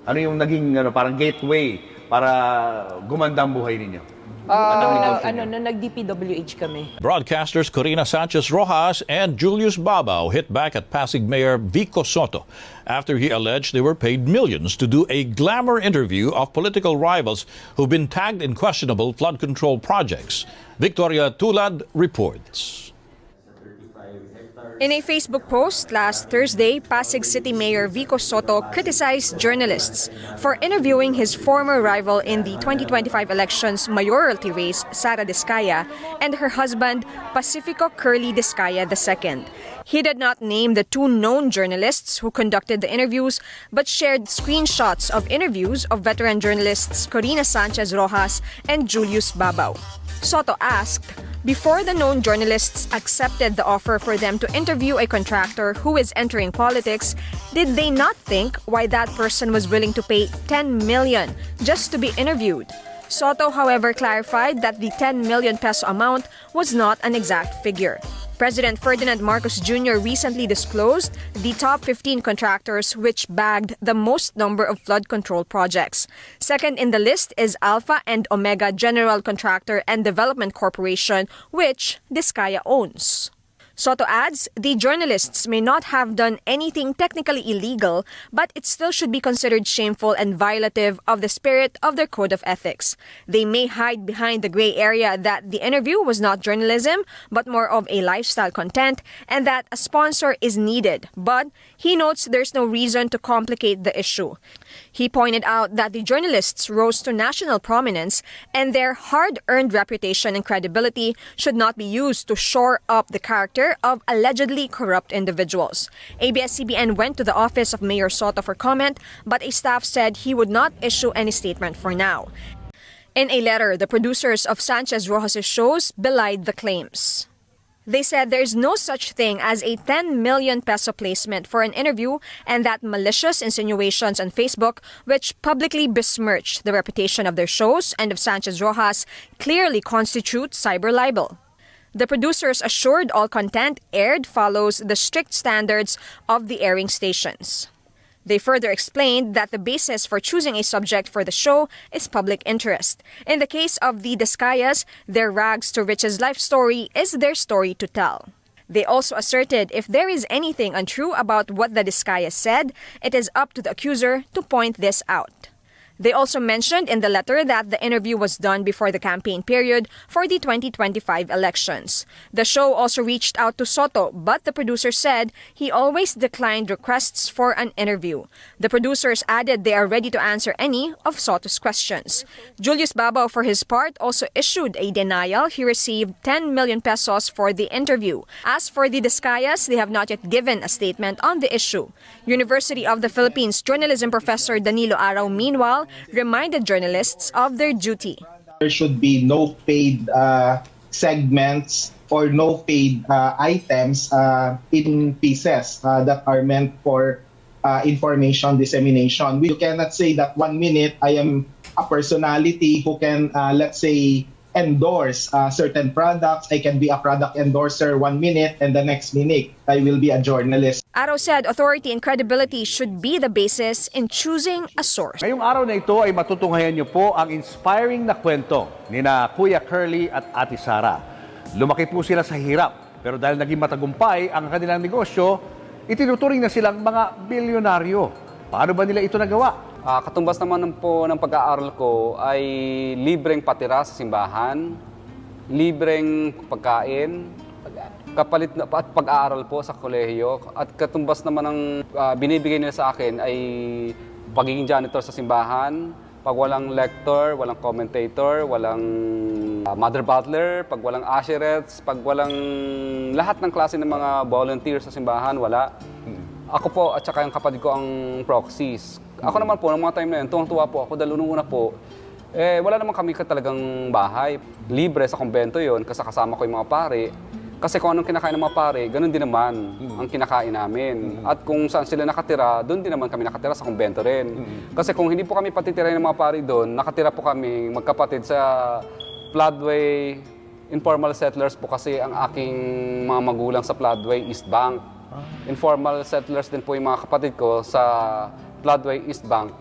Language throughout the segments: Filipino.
Ano yung naging parang gateway para gumanda ang buhay ninyo? Nung nag-DPWH kami. Broadcasters Corina Sanchez Rojas and Julius Babao hit back at Pasig Mayor Vico Soto after he alleged they were paid millions to do a glamour interview of political rivals who've been tagged in questionable flood control projects. Victoria Tulad reports. In a Facebook post last Thursday, Pasig City Mayor Vico Soto criticized journalists for interviewing his former rival in the 2025 elections mayoralty race, Sara Diskaya, and her husband, Pacifico Curly Diskaya II. He did not name the two known journalists who conducted the interviews, but shared screenshots of interviews of veteran journalists Corina Sanchez Rojas and Julius Babao. Soto asked, before the known journalists accepted the offer for them to interview a contractor who is entering politics, did they not think why that person was willing to pay 10 million just to be interviewed? Soto, however, clarified that the 10 million peso amount was not an exact figure. President Ferdinand Marcos Jr. recently disclosed the top 15 contractors which bagged the most number of flood control projects. Second in the list is Alpha and Omega General Contractor and Development Corporation, which Diskaya owns. Soto adds, the journalists may not have done anything technically illegal, but it still should be considered shameful and violative of the spirit of their code of ethics. They may hide behind the gray area that the interview was not journalism, but more of a lifestyle content, and that a sponsor is needed. But he notes there's no reason to complicate the issue. He pointed out that the journalists rose to national prominence, and their hard-earned reputation and credibility should not be used to shore up the character of allegedly corrupt individuals. ABS-CBN went to the office of Mayor Soto for comment, but a staff said he would not issue any statement for now. In a letter, the producers of Sanchez Rojas' shows belied the claims. They said there's no such thing as a 10 million peso placement for an interview, and that malicious insinuations on Facebook, which publicly besmirch the reputation of their shows and of Sanchez Rojas, clearly constitute cyber libel. The producers assured all content aired follows the strict standards of the airing stations. They further explained that the basis for choosing a subject for the show is public interest. In the case of the Diskayas, their rags to riches life story is their story to tell. They also asserted if there is anything untrue about what the Diskayas said, it is up to the accuser to point this out. They also mentioned in the letter that the interview was done before the campaign period for the 2025 elections. The show also reached out to Soto, but the producer said he always declined requests for an interview. The producers added they are ready to answer any of Soto's questions. Julius Babao, for his part, also issued a denial he received 10 million pesos for the interview. As for the Diskayas, they have not yet given a statement on the issue. University of the Philippines journalism professor Danilo Araw, meanwhile, reminded journalists of their duty. There should be no paid segments or no paid items in pieces that are meant for information dissemination. You cannot say that 1 minute I am a personality who can, let's say, endorse certain products. I can be a product endorser 1 minute and the next minute I will be a journalist. Araw said authority and credibility should be the basis in choosing a source. Ngayong araw na ito ay matutunghayan niyo po ang inspiring na kwento ni na Kuya Curly at Ate Sara. Lumaki po sila sa hirap, pero dahil naging matagumpay ang kanilang negosyo, itinuturing na silang mga bilyonaryo. Paano ba nila ito nagawa? Katumbas naman po ng pag-aaral ko ay libreng patira sa simbahan, libreng pagkain, kapalit na at pag-aaral po sa kolehiyo, at katumbas naman ng binibigay nila sa akin ay pagiging janitor sa simbahan, pag walang lector, walang commentator, walang mother butler, pag walang usherettes, pag walang lahat ng klase ng mga volunteers sa simbahan, wala. Ako po at saka yung kapatid ko ang proxies. Ako naman po, ng mga time na yun, tuwang-tuwa po ako dahil unang-una po, wala naman kami talagang bahay. Libre sa kumbento yun, kasi kasama ko yung mga pare. Kasi kung anong kinakain ng mga pare, ganun din naman ang kinakain namin. At kung saan sila nakatira, doon din naman kami nakatira sa kumbento rin. Kasi kung hindi po kami patitirahin ng mga pare doon, nakatira po kami magkapatid sa Floodway, informal settlers po kasi ang aking mga magulang sa Floodway, East Bank. Informal settlers din po yung mga kapatid ko sa Floodway, East Bank.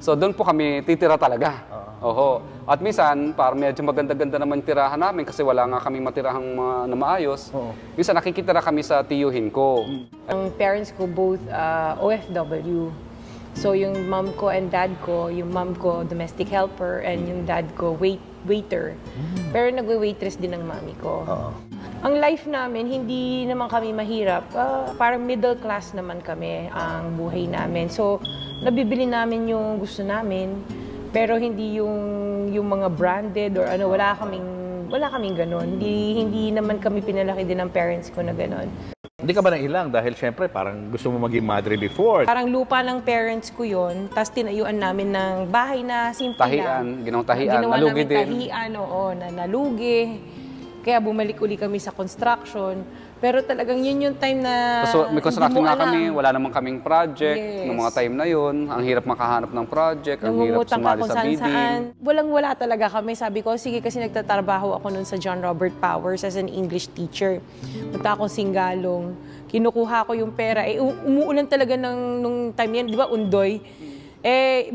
So doon po kami titira talaga. Oho. At minsan, parang medyo maganda-ganda naman yung tirahan namin kasi wala nga kami matirahang na maayos. Minsan nakikitira kami sa tiyuhin ko. Ang parents ko both OFW. So yung mom ko and dad ko, yung mom ko domestic helper and yung dad ko waiter. Pero nagwe-waitress din ang mami ko. Ang life namin, hindi naman kami mahirap. Parang middle class naman kami ang buhay namin. So nabibili namin yung gusto namin. Pero hindi yung mga branded or ano, wala kaming gano'n. Hindi naman kami pinalaki din ng parents ko na gano'n. Hindi ka ba nailang dahil syempre parang gusto mo maging madre before? Parang lupa ng parents ko yon, tapos tinayuan namin ng bahay na simple lang. Ginawang tahian, Ginawa nalugi namin din. tahian, oo, na nalugi. Kaya bumalik uli kami sa construction. Pero talagang yun yung time na So, may construction hindi mo na kami, alam. wala namang kaming project. Yes. Noong mga time na yun, ang hirap makahanap ng project, ang hirap Nangungutang sumali kung sa bidding. saan. Walang-wala talaga kami. Sabi ko, sige kasi nagtatrabaho ako noon sa John Robert Powers as an English teacher. Punta akong Singalong. Kinukuha ko yung pera. Umuulan talaga nung time yan, di ba, undoy?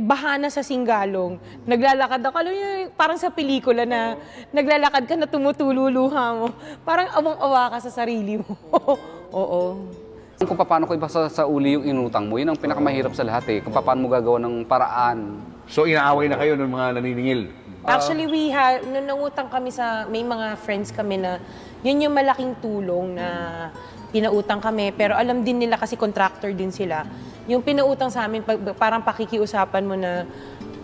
Baha na sa Singalong. Naglalakad ako. Alam niyo, parang sa pelikula na naglalakad ka na tumutululuha mo. Parang awang-awa ka sa sarili mo. Oo. Kung paano ko ibasa sa uli yung inutang mo, yun ang pinakamahirap sa lahat eh. Kung paano mo gagawa ng paraan. So inaaway na kayo ng mga naniningil? Actually, nung nangutang kami may mga friends kami na yun yung malaking tulong na pinautang kami. Pero alam din nila kasi contractor din sila. Yung pinautang sa amin, parang pakikiusapan mo na,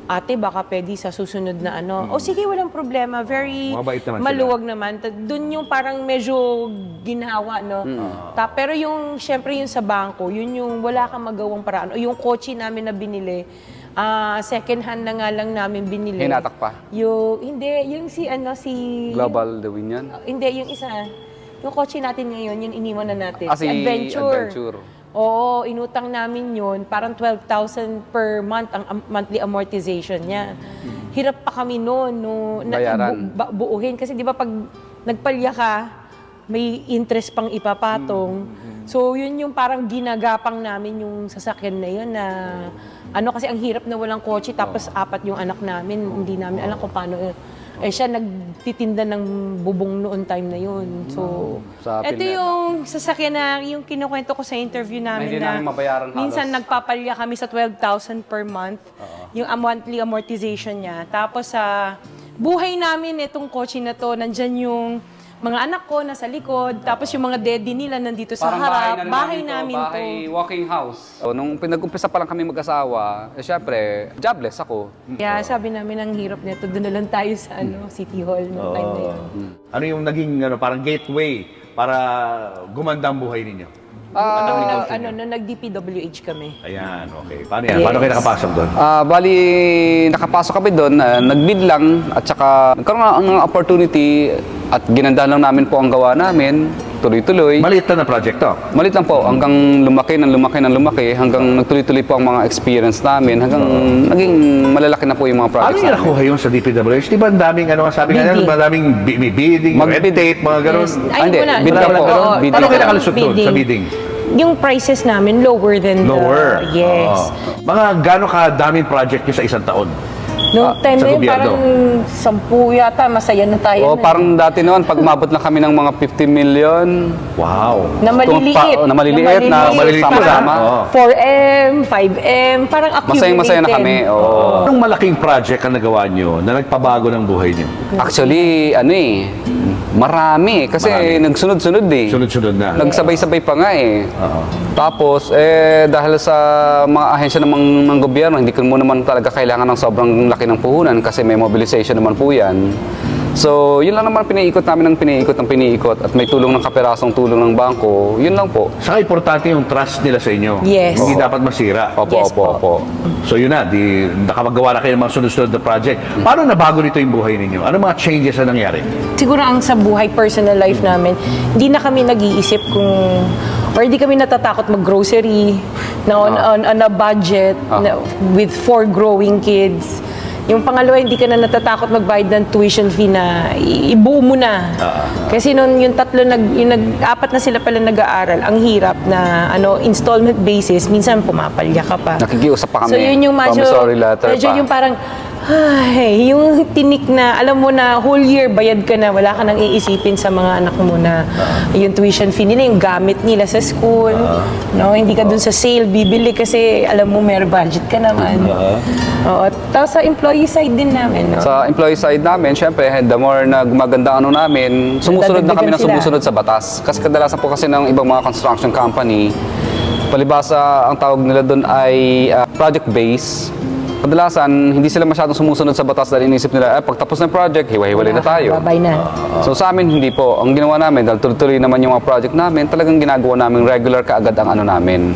ate, baka pwede sa susunod na ano. O sige, walang problema. Very maluwag naman. Doon yung parang medyo ginawa, no? Pero yung, syempre yung sa bangko, yun yung wala kang magawang paraan. O yung kotse namin na binili, second hand na nga lang namin binili. Hinatak pa? Yung si Global The Win yan? Hindi, yung isa. Yung kotse natin ngayon, yung iniwan na natin. Si Adventure. Oo, inutang namin yun. Parang 12,000 per month ang monthly amortization niya. Hirap pa kami noon. Buuhin. Kasi di ba pag nagpalya ka, may interest pang ipapatong. So yun yung parang ginagapang namin yung sasakyan na yun na kasi ang hirap na walang kotse tapos 4 yung anak namin. Hindi namin alam kung paano. Siya nagtitinda ng bubong noon time na yun. So, ito yung sasakyan na yung kinukwento ko sa interview namin na minsan nagpapalya kami sa 12,000 per month. Yung monthly amortization niya. Tapos sa buhay namin, itong kotse na to, nandyan yung mga anak ko nasa likod, tapos yung mga daddy nila nandito sa harap. Bahay namin to. Walking house. So, nung pinag-umpisa pa lang kami mag-asawa, syempre, jobless ako. Kaya sabi namin, ang hirap nito, doon na lang tayo sa City Hall noong time na yun. Ano yung naging parang gateway para gumanda ang buhay ninyo? Nag-DPWH kami. Ayan, okay. Paano yan? Paano kayo nakapasok doon? Bali, nakapasok kami doon, nag-bid lang at saka nagkaroon ng opportunity at ginandahan lang namin po ang gawa namin, tuloy-tuloy. Maliit na project to? Maliit lang po, hanggang lumaki, hanggang nagtuloy-tuloy po ang mga experience namin, hanggang naging malalaki na po yung mga projects namin. Ano yung nakuha yun sa DPWH? Di ba ang daming, sabi nga yan, madaming bidding, red tape, mga gano'n? Hindi, bid lang po. Paano kayo nakalusot doon sa bidding? Yung prices namin, lower than yes. Mga gano'ng kadaming project nyo sa isang taon? Noong time na yun, parang 10 yata, masaya na tayo. Parang dati noon, pag mabot na kami ng mga 50 million. Wow. Na maliliit. Na maliliit sama. 4M, 5M, parang accumulated. Masaya na kami. Anong malaking project ang nagawa nyo na nagpabago ng buhay nyo? Actually, marami. Kasi nagsunod-sunod eh. Sunod-sunod na. Nagsabay-sabay pa nga eh. Tapos, dahil sa mga ahensya ng gobyerno, hindi ko mo naman talaga kailangan ng sobrang laki ng puhunan kasi may mobilization naman po yan. So, yun lang naman piniikot namin ng piniikot at may tulong ng kapirasong tulong ng bangko. Yun lang po. Saka importante yung trust nila sa inyo. Yes. Hindi dapat masira. Opo. So yun na, nakapagawa na kayo ng mga sunod-sunod na project. Paano nabago nito yung buhay ninyo? Ano mga changes na nangyari? Siguro ang sa buhay, personal life namin, hindi na kami nag-iisip or hindi kami natatakot mag-grocery on a budget with 4 growing kids. Yung pangalawa, hindi ka na natatakot magbayad ng tuition fee na ibuo mo na. Kasi noon yung tatlo, apat na sila pala nag-aaral, ang hirap na installment basis, minsan pumapalya ka pa. Nakikiusap pa kami. So yun yung promissory letter medyo pa. yung parang, ay, yung tinik na, alam mo na whole year bayad ka na, wala ka nang iisipin sa mga anak mo na yung tuition fee nila, yung gamit nila sa school. Hindi ka dun sa sale bibili kasi alam mo may budget ka naman. Tapos sa employee side din namin. Sa employee side namin, syempre, the more na gumaganda namin, sumusunod na kami na sumusunod sa batas. Kasi kadalasan po kasi ng ibang mga construction company, palibasa ang tawag nila doon ay project-based. Kadalasan, hindi sila masyadong sumusunod sa batas dahil inisip nila, pagtapos ng project, hiwa-hiwalay na tayo. Babay na. So sa amin, hindi po. Ang ginawa namin, dahil tuloy-tuloy naman yung mga project namin, talagang ginagawa namin regular kaagad ang namin.